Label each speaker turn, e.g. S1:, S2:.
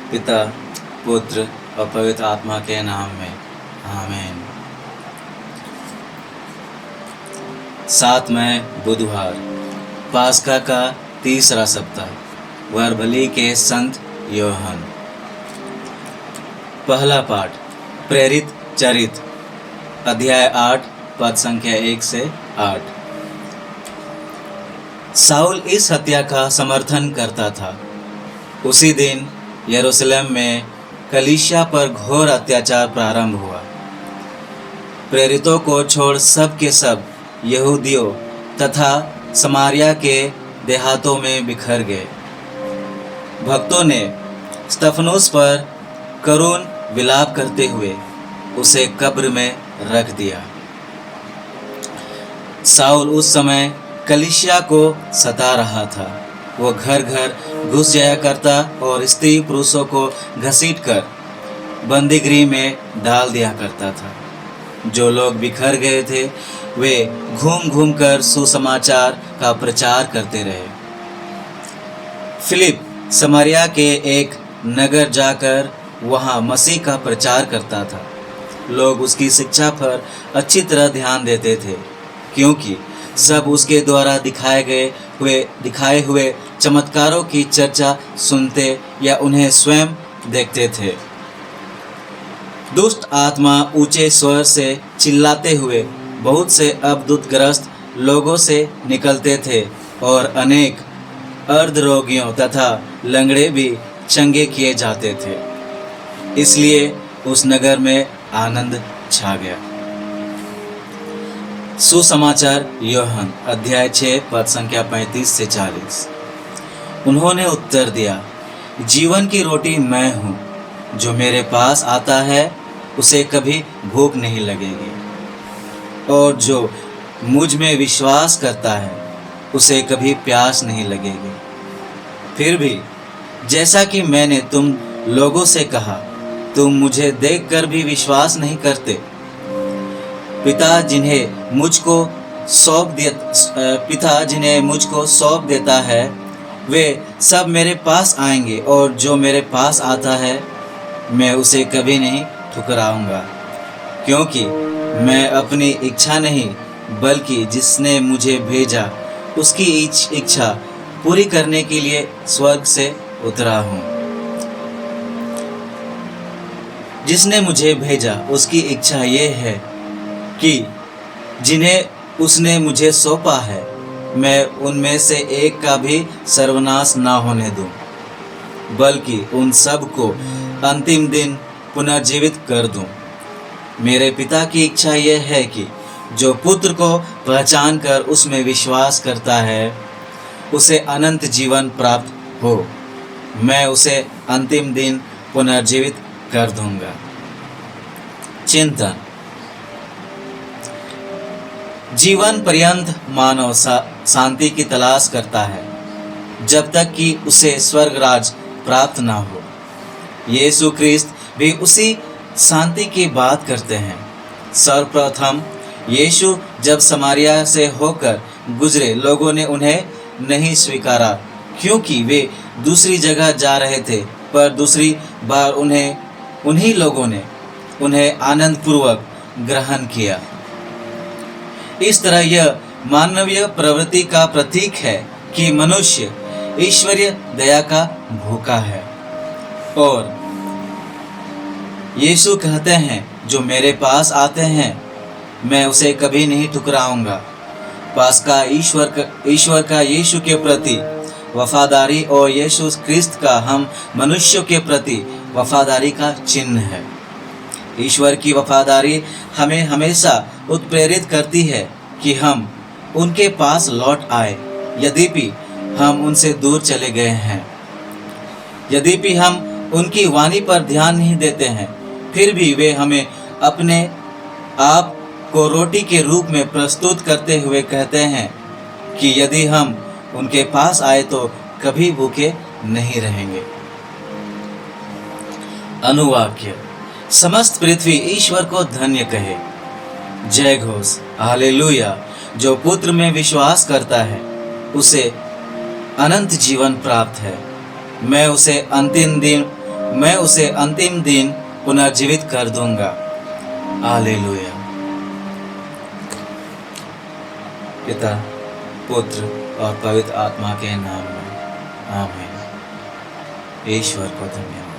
S1: पिता, पुत्र और पवित्र आत्मा के नाम में आमीन। 7वें बुधवार, पास्का का तीसरा सप्ताह, वरबली के संत योहन। पहला पाठ, प्रेरित चरित, अध्याय 8, पद संख्या 1 से 8। साउल इस हत्या का समर्थन करता था। उसी दिन यरूशलेम में कलीसिया पर घोर अत्याचार प्रारंभ हुआ। प्रेरितों को छोड़ सब के सब यहूदियों तथा समारिया के देहातों में बिखर गए। भक्तों ने स्तफनुस पर करुण विलाप करते हुए उसे कब्र में रख दिया। साउल उस समय कलीसिया को सता रहा था। वो घर घर घुस जाया करता और स्त्री पुरुषों को घसीटकर बंदीगृह में डाल दिया करता था। जो लोग बिखर गए थे वे घूम घूम कर सुसमाचार का प्रचार करते रहे। फिलिप समारिया के एक नगर जाकर वहाँ मसीह का प्रचार करता था। लोग उसकी शिक्षा पर अच्छी तरह ध्यान देते थे, क्योंकि सब उसके द्वारा दिखाए हुए चमत्कारों की चर्चा सुनते या उन्हें स्वयं देखते थे। दुष्ट आत्मा ऊंचे स्वर से चिल्लाते हुए बहुत से अबदुतग्रस्त लोगों से निकलते थे और अनेक अर्ध रोगियों तथा लंगड़े भी चंगे किए जाते थे। इसलिए उस नगर में आनंद छा गया। सुसमाचार योहन, अध्याय 6, पद संख्या 35 से 40। उन्होंने उत्तर दिया, जीवन की रोटी मैं हूँ। जो मेरे पास आता है उसे कभी भूख नहीं लगेगी, और जो मुझ में विश्वास करता है उसे कभी प्यास नहीं लगेगी। फिर भी जैसा कि मैंने तुम लोगों से कहा, तुम मुझे देखकर भी विश्वास नहीं करते। पिता जिन्हें मुझको सौंप देता है वे सब मेरे पास आएंगे, और जो मेरे पास आता है मैं उसे कभी नहीं ठुकराऊंगा, क्योंकि मैं अपनी इच्छा नहीं बल्कि जिसने मुझे भेजा उसकी इच्छा पूरी करने के लिए स्वर्ग से उतरा हूँ। जिसने मुझे भेजा उसकी इच्छा ये है कि जिन्हें उसने मुझे सौंपा है मैं उनमें से एक का भी सर्वनाश ना होने दूं, बल्कि उन सब को अंतिम दिन पुनर्जीवित कर दूं। मेरे पिता की इच्छा यह है कि जो पुत्र को पहचान कर उसमें विश्वास करता है उसे अनंत जीवन प्राप्त हो। मैं उसे अंतिम दिन पुनर्जीवित कर दूंगा। चिंतन। जीवन पर्यंत मानव शांति की तलाश करता है जब तक कि उसे स्वर्ग राज प्राप्त ना हो। यीशु ख्रिस्त भी उसी शांति की बात करते हैं। सर्वप्रथम यीशु जब समारिया से होकर गुजरे, लोगों ने उन्हें नहीं स्वीकारा क्योंकि वे दूसरी जगह जा रहे थे, पर दूसरी बार उन्हीं लोगों ने उन्हें आनंद पूर्वक ग्रहण किया। इस तरह यह मानवीय प्रवृत्ति का प्रतीक है कि मनुष्य ईश्वरीय दया का भूखा है, और यीशु कहते हैं, जो मेरे पास आते हैं मैं उसे कभी नहीं ठुकराऊंगा। पास्का ईश्वर का यीशु के प्रति वफादारी और यीशु ख्रिस्त का हम मनुष्यों के प्रति वफादारी का चिन्ह है। ईश्वर की वफादारी हमें हमेशा उत्प्रेरित करती है कि हम उनके पास लौट आए, यद्यपि हम उनसे दूर चले गए हैं। यद्यपि हम उनकी वाणी पर ध्यान नहीं देते हैं, फिर भी वे हमें अपने आप को रोटी के रूप में प्रस्तुत करते हुए कहते हैं कि यदि हम उनके पास आए तो कभी भूखे नहीं रहेंगे। अनुवाक्य। समस्त पृथ्वी ईश्वर को धन्य कहे। जय घोष, हालेलुया। जो पुत्र में विश्वास करता है उसे अनंत जीवन प्राप्त है। मैं उसे अंतिम दिन मैं उसे अंतिम दिन पुनर्जीवित कर दूंगा। हालेलुया। पिता, पुत्र और पवित्र आत्मा के नाम में आमीन। ईश्वर को धन्यवाद।